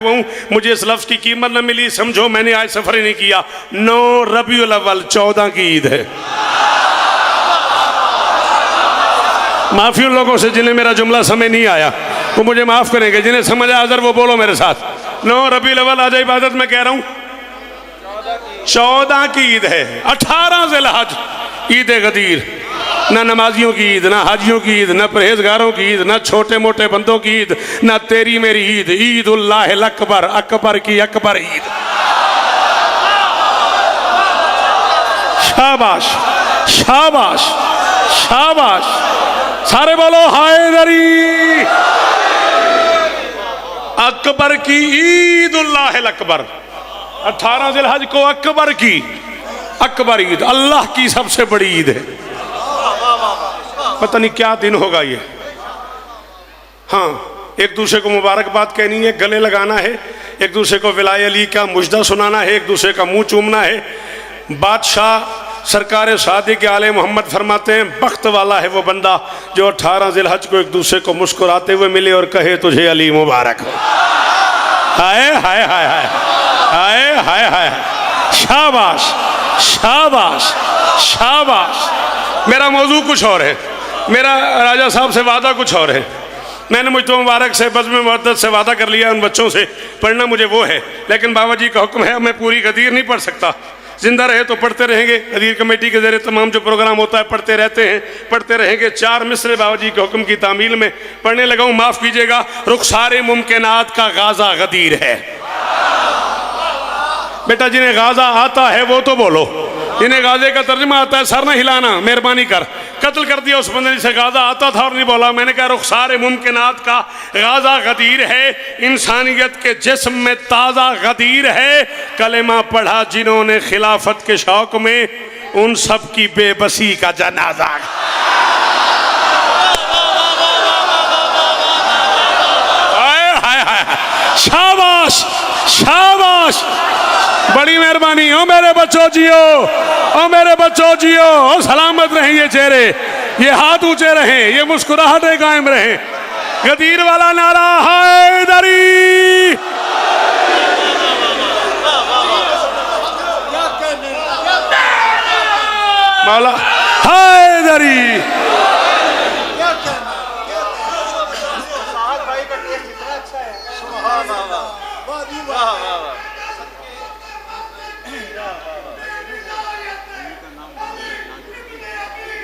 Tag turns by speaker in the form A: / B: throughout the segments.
A: मुझे इस लफ्ज़ की कीमत न मिली, समझो मैंने आज सफ़र ही नहीं किया। 9 रबीउल अव्वल 14 की ईद है। माफ़ी उन लोगों से जिन्हें मेरा जुमला समझ नहीं आया, वो मुझे माफ़ करेंगे। जिन्हें समझ आया अगर वो बोलो मेरे साथ। 9 रबीउल अव्वल आज इबादत में कह रहा हूँ 14 की ईद है। 18 ज़िलहज ईद गदीर। ना नमाजियों की ईद, ना हाजियों की ईद, ना परहेजगारों की ईद, ना छोटे मोटे बंदों की ईद, ना तेरी मेरी ईद। ईद उल्लाह अकबर, अकबर की अकबर ईद। शाबाश शाबाश शाबाश। सारे बोलो हैदरी। अकबर की ईद उल्लाह अकबर। 18 ज़िलहज को अकबर की अकबर ईद, अल्लाह की सबसे बड़ी ईद है। पता नहीं क्या दिन होगा ये। हाँ, एक दूसरे को मुबारकबाद कहनी है, गले लगाना है, एक दूसरे को विलाय अली का मुजदा सुनाना है, एक दूसरे का मुंह चूमना है। बादशाह सरकार सादिक आले मोहम्मद फरमाते हैं बख्त वाला है वो बंदा जो 18 ज़िलहज को एक दूसरे को मुस्कुराते हुए मिले और कहे तुझे अली मुबारक हो। हाय हाय हाय हाय हाय हाय हाय। शाबाश शाबाश शाबाश। मेरा मौजू कुछ और है, मेरा राजा साहब से वादा कुछ और है। मैंने मुझ तो मुबारक से बज़्म मुअद्दत से वादा कर लिया उन बच्चों से, पढ़ना मुझे वो है, लेकिन बाबा जी का हुक्म है मैं पूरी गदीर नहीं पढ़ सकता। जिंदा रहे तो पढ़ते रहेंगे, गदीर कमेटी के ज़रिए तमाम जो प्रोग्राम होता है पढ़ते रहते हैं, पढ़ते रहेंगे। 4 मिसरे बाबा जी के हुक्म की तामील में पढ़ने लगा हूँ। माफ़ कीजिएगा, रुखसारे मुमकिनात का गाज़ा गदीर है। बेटा जिन्हें गाज़ा आता है वो तो बोलो, जिन्हें गाज़े का तर्जुमा आता है सर न हिलाना, मेहरबानी कर। कत्ल कर दिया उस बंदे से गाज़ा आता था और नहीं बोला। मैंने कहा रुखसारे मुमकिनात का गाज़ा गदीर है, इंसानियत के जिस्म में ताज़ा गदीर है। कलेमा पढ़ा जिन्होंने खिलाफत के शौक में, उन सब की बेबसी का जनाजा। शाबाश शाबाश, बड़ी मेहरबानी। ओ मेरे बच्चों जियो, ओ मेरे बच्चों जियो, ओ सलामत रहें ये चेहरे, ये हाथ ऊंचे रहें, ये मुस्कुराहटें कायम रहें। गदीर वाला नारा हैदरी। मौला हैदरी।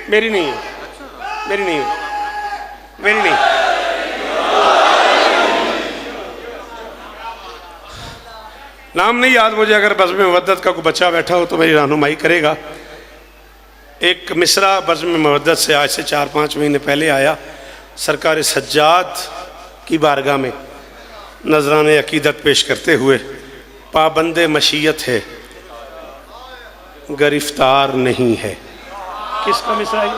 A: मेरी नहीं है, मेरी नहीं है, मेरी नहीं। नाम नहीं याद मुझे, अगर बज़्म मुअद्दत का कोई बच्चा बैठा हो तो मेरी रहनुमाई करेगा। एक मिसरा बज़्म मुअद्दत से आज से 4-5 महीने पहले आया। सरकार सज्जाद की बारगाह में नजराने अकीदत पेश करते हुए, पाबंदे मशीयत है गिरफ्तार नहीं है। किसका मिसरा है?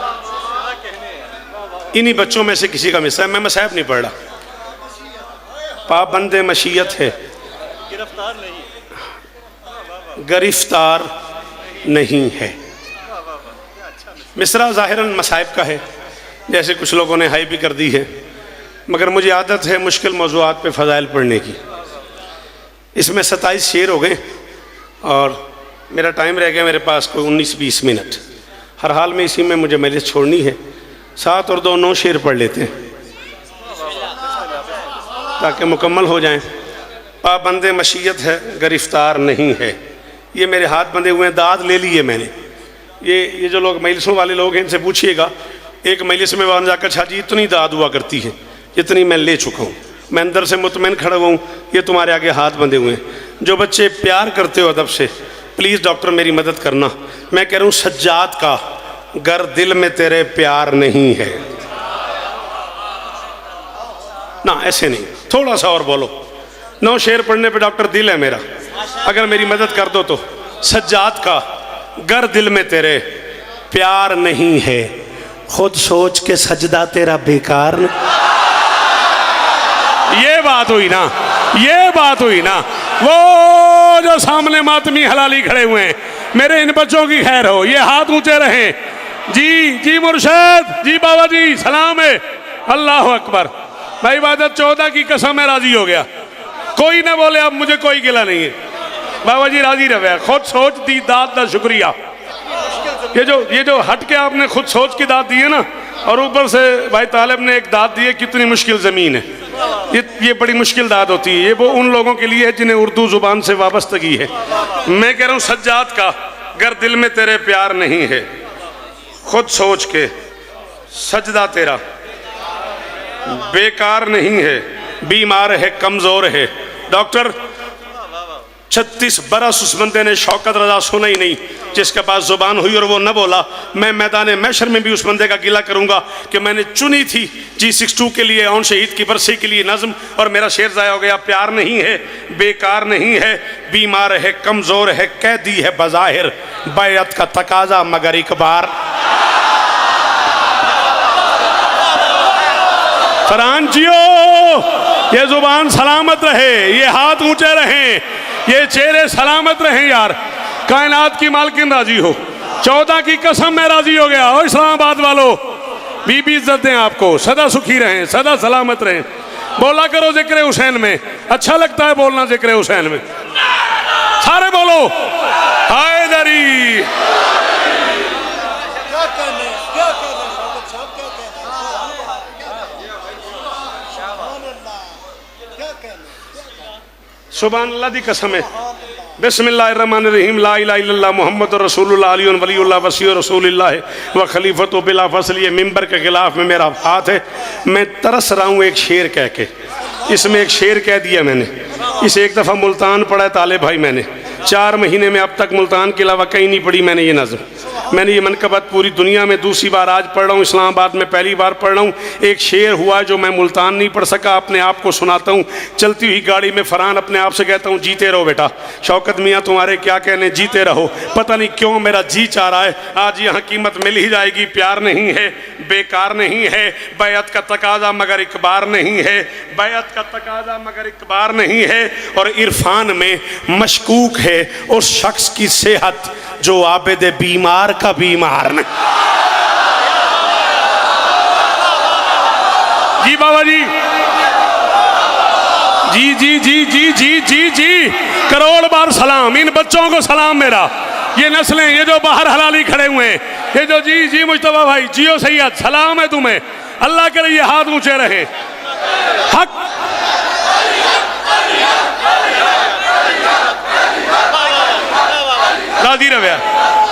A: इन्हीं बच्चों में से किसी का मिसरा है। मैं मसाहब नहीं पढ़ रहा। पाबंदे मशीयत है गिरफ्तार नहीं है। मिसरा ज़ाहिरन मसाहब का है, जैसे कुछ लोगों ने हाई भी कर दी है, मगर मुझे आदत है मुश्किल मौज़ूआत पे फ़ज़ाइल पढ़ने की। इसमें 27 शेर हो गए और मेरा टाइम रह गया मेरे पास कोई 19-20 मिनट। हर हाल में इसी में मुझे मजलिस छोड़नी है। 7 और 2 9 शेर पढ़ लेते हैं ताकि मुकम्मल हो जाएं। पाबंदे मशीयत है गिरफ्तार नहीं है। ये मेरे हाथ बंधे हुए हैं, दाद ले लिए मैंने। ये जो लोग मजलिसों वाले लोग हैं इनसे पूछिएगा, एक मजलिस में वहाँ जाकर अच्छा जी इतनी दाद हुआ करती है जितनी मैं ले चुका हूँ। मैं अंदर से मुतमईन खड़ा हुआ हूँ, ये तुम्हारे आगे हाथ बंधे हुए हैं। जो बच्चे प्यार करते हो अदब से, प्लीज़ डॉक्टर मेरी मदद करना। मैं कह रहा हूँ सज्जाद का गर दिल में तेरे प्यार नहीं है ना, ऐसे नहीं, थोड़ा सा और बोलो। 9 शेर पढ़ने पे डॉक्टर दिल है मेरा, अगर मेरी मदद कर दो तो। सज्जाद का गर दिल में तेरे प्यार नहीं है, खुद सोच के सजदा तेरा बेकार न। ये बात हुई ना, ये बात हुई ना। वो जो सामने मातमी हलाली खड़े हुए हैं, मेरे इन बच्चों की खैर हो, ये हाथ ऊंचे रहें। जी जी मुर्शद जी, बाबा जी सलाम है। अल्लाह अकबर। भाई इबादत 14 की कसम है, राजी हो गया। कोई ना बोले अब मुझे कोई गिला नहीं है, बाबा जी राजी रहे, खुद सोच दी दाद का शुक्रिया। ये जो हट के आपने खुद सोच की दाद दी है ना, और ऊपर से भाई तालिब ने एक दाद दी है, कितनी मुश्किल ज़मीन है, ये बड़ी मुश्किल दाद होती है। ये वो उन लोगों के लिए है जिन्हें उर्दू ज़ुबान से वाबस्तगी है। मैं कह रहा हूँ सज्जाद का, अगर दिल में तेरे प्यार नहीं है, खुद सोच के सजदा तेरा बेकार नहीं है, बीमार है, कमज़ोर है। डॉक्टर 36 बरस उस बंदे ने शौकत रजा सुना ही नहीं, जिसके पास जुबान हुई और वो न बोला। मैं मैदान महशर में भी उस बंदे का गिला करूंगा कि मैंने चुनी थी G62 के लिए, औन शहीद की बरसी के लिए नज़म, और मेरा शेर ज़ाया हो गया। प्यार नहीं है, बेकार नहीं है, बीमार है, कमज़ोर है, कैदी है बज़ाहिर, बैअत का तकाजा मगर एक बार। फरहान जियो, ये जुबान सलामत रहे, ये हाथ ऊंचे रहें, ये चेहरे सलामत रहें यार। कायनात की मालकिन राजी हो, 14 की कसम मैं राजी हो गया। और इस्लामाबाद वालों, बीबी इज्जत दें आपको, सदा सुखी रहें, सदा सलामत रहें। बोला करो जिक्र हुसैन में, अच्छा लगता है बोलना जिक्र हुसैन में। सारे बोलो हैदरी। सुभान अल्लाह दी कसम है। बिस्मिल्लाहिर्रहमानिर्रहीम, ला इलाहा इल्लल्लाह मुहम्मदुर रसूलुल्लाह अलियुन वलियुल्लाह वसीयु रसूलिल्लाह व खलीफतु बिला फसल। ये मिंबर के खिलाफ में मेरा हाथ है। मैं तरस रहा हूँ एक शेर कह के, इसमें एक शेर कह दिया मैंने। इसे एक दफ़ा मुल्तान पढ़ा है ताले भाई मैंने, 4 महीने में अब तक मुल्तान के अलावा कहीं नहीं पढ़ी मैंने ये नज़म। मैंने ये मनकबत पूरी दुनिया में दूसरी बार आज पढ़ रहा हूँ, इस्लामाबाद में पहली बार पढ़ रहा हूँ। एक शेर हुआ जो मैं मुल्तान नहीं पढ़ सका, अपने आप को सुनाता हूँ। चलती हुई गाड़ी में फरहान अपने आप से कहता हूँ, जीते रहो बेटा, शौकत मियाँ तुम्हारे क्या कहने, जीते रहो। पता नहीं क्यों मेरा जी चाह रहा है आज यहाँ कीमत मिल ही जाएगी। प्यार नहीं है, बेकार नहीं है, बैअत का तकाजा मगर इकबार नहीं है, बैअत का तकाजा मगर इकबार नहीं है। और इरफान में मशकूक है उस शख्स की सेहत जो आबिद बीमार का बीमार नहीं। जी बाबा जी, जी जी जी जी जी जी जी, करोड़ बार सलाम। इन बच्चों को सलाम मेरा, ये नस्लें, ये जो बाहर हलाली खड़े हुए हैं, ये जो जी जी मुस्तफा भाई, जियो सैयद, सलाम है तुम्हें। अल्लाह के लिए हाथ ऊंचे रहे। हक राजी रहे,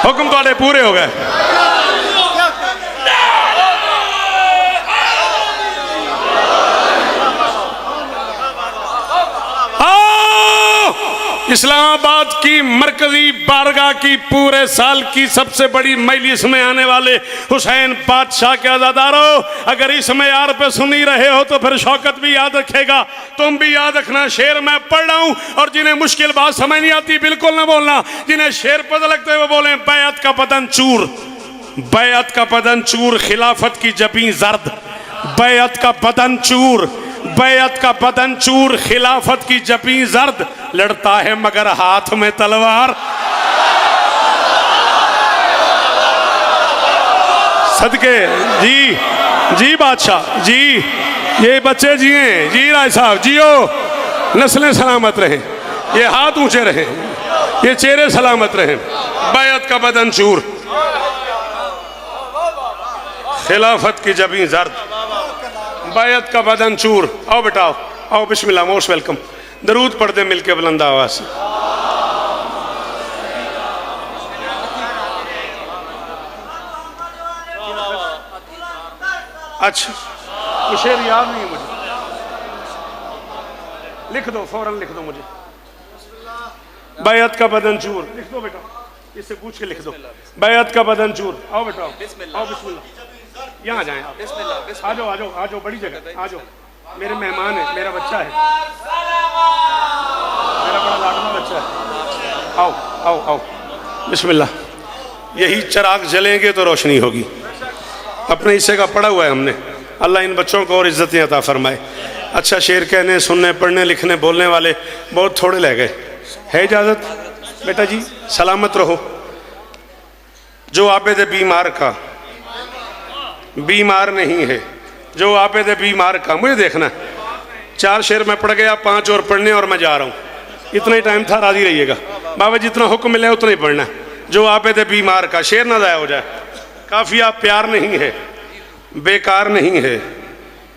A: हुक्म थोड़े पूरे हो गए। इस्लामाबाद की मरकजी बारगाह की पूरे साल की सबसे बड़ी मजलिस में आने वाले हुसैन बादशाह के अज़ादारों, अगर इस मेयार पे सुन ही रहे हो तो फिर शौकत भी याद रखेगा, तुम भी याद रखना। शेर मैं पढ़ रहा हूँ और जिन्हें मुश्किल बात समझ नहीं आती बिल्कुल ना बोलना, जिन्हें शेर पता लगते हैं वो बोले बैअत का बदन चूर, बैअत का बदन चूर, खिलाफत की जबीं जर्द, बैअत का बदन चूर, बैअत का बदन चूर, खिलाफत की जबीं जर्द, लड़ता है मगर हाथ में तलवार। सदके जी जी बादशाह जी, ये बच्चे जिए जी, राय साहब जियो, नस्लें सलामत रहें, ये हाथ ऊंचे रहें, ये चेहरे सलामत रहें। बैअत का बदन चूर, खिलाफत की जबीं जर्द, बैअत का बदन चूर। आओ बेटा आओ, आओ, बिस्मिल्लाह, मोस्ट वेलकम। दरूद पढ़ दे मिलके बुलंद आवाज से। अच्छा, तो शेर याद नहीं है मुझे, लिख दो, फौरन लिख दो मुझे। बैअत का बदन चूर लिख दो बेटा, इससे पूछ के लिख दो। बैअत का बदन चूर। आओ बेटा आओ, बिस्मिल्लाह, यहाँ जाए आप, आ जाओ आ जाओ आ जाओ, बड़ी जगह आ जाओ, मेरे मेहमान है, मेरा बच्चा है, मेरा बड़ा लाडला बच्चा है। आओ आओ आओ, बिस्मिल्लाह। यही चिराग जलेंगे तो रोशनी होगी। अपने हिस्से का पढ़ा हुआ है हमने, अल्लाह इन बच्चों को और इज्जतें अता फरमाए। अच्छा, शेर कहने, सुनने, पढ़ने, लिखने, बोलने वाले बहुत थोड़े रह गए। है इजाज़त बेटा जी, सलामत रहो। जो आबिद बीमार का बीमार नहीं है, जो आबिद बीमार का, मुझे देखना 4 शेर में पढ़ गया, 5 और पढ़ने और मैं जा रहा हूँ। इतना ही टाइम था, राजी रहिएगा। बाबा जितना हुक्म मिले उतना ही पढ़ना, जो आपे दे बीमार का शेर ना ज़ाया हो जाए। काफिया प्यार नहीं है, बेकार नहीं है,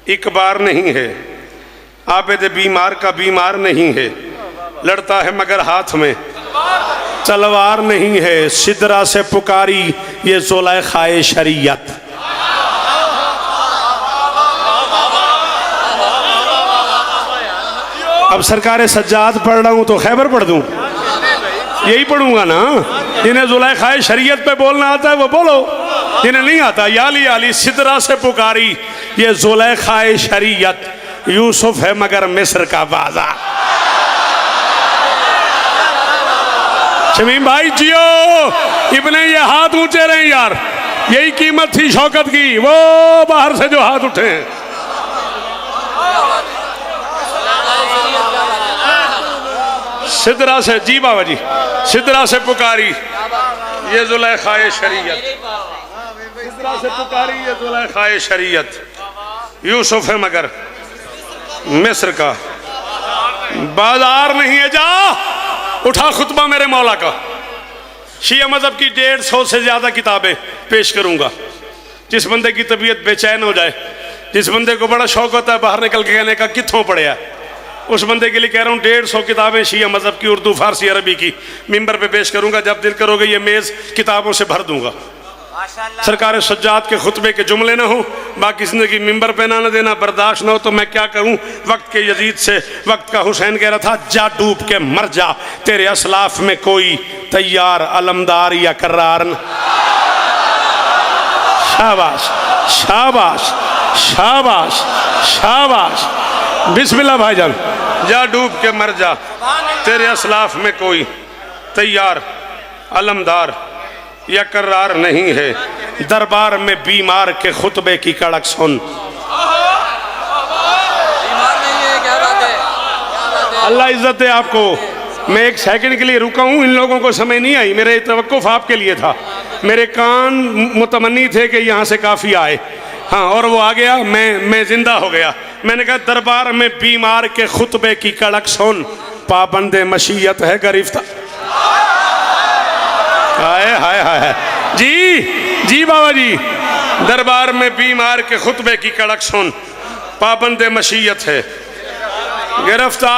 A: एक बार नहीं है, आपे दे बीमार का बीमार नहीं है, लड़ता है मगर हाथ में तलवार नहीं है, सिदरा से पुकारी ये ज़ुलेखाए शरीयत। अब सरकार सज्जाद पढ़ रहा हूं तो खैबर पढ़ दूं, यही पढ़ूंगा ना। जिन्हें ज़ुलेखाए शरीयत पे बोलना आता है वो बोलो, जिन्हें नहीं आता याली याली सिदरा से पुकारी ये ज़ुलेखाए शरीयत, यूसुफ है मगर मिस्र का बाजा। शमीम भाई जियो, इब्ने ये हाथ ऊंचे रहे यार, यही कीमत थी शौकत की। वो बाहर से जो हाथ उठे हैं, सिदरा से, जी बाबा जी, सिदरा से पुकारी ये ज़ुलेखाए शरीयत, सिदरा से पुकारी ये ज़ुलेखाए शरीयत, यूसुफ है मगर मिस्र का बाजार नहीं है। जा उठा खुतबा मेरे मौला का। शिया मजहब की 150 से ज्यादा किताबें पेश करूंगा। जिस बंदे की तबीयत बेचैन हो जाए, जिस बंदे को बड़ा शौक होता है बाहर निकल के कहने का कित्थों पढ़िया, उस बंदे के लिए कह रहा हूँ 150 किताबें शिया मजहब की, उर्दू फारसी अरबी की मिंबर पे पेश करूंगा। जब दिल करोगे ये मेज किताबों से भर दूंगा। सरकार सज्जाद के खुतबे के जुमले ना हो, बाकी जिंदगी मिंबर पे ना देना, बर्दाश्त ना हो तो मैं क्या करूं। वक्त के यजीद से वक्त का हुसैन कह रहा था, जा डूब के मर जा, तेरे असलाफ में कोई तैयार अलमदार या कर्रार न। शाबाश शाबाश शाबाश शाबाश, बिस्मिल्लाह भाईजान। जा डूब के मर जा, तेरे असलाफ में कोई तैयार अलमदार या कर्रार नहीं है, दरबार में बीमार के खुतबे की कड़क सुन। अल्लाह इज्जत है आपको। मैं एक सेकंड के लिए रुका हूं, इन लोगों को समझ नहीं आई, मेरे तवक्कुफ आपके लिए था। मेरे कान मुतमन्नी थे कि यहाँ से काफी आए, हाँ, और वो आ गया, मैं जिंदा हो गया। मैंने कहा दरबार में बीमार के खुतबे की कड़क सुन, पाबंदे मशीयत है गिरफ्तार। हाय हाय हाय जी, जी बाबा जी, दरबार में बीमार के खुतबे की कड़क सुन, पाबंदे मशीयत है गिरफ्तार।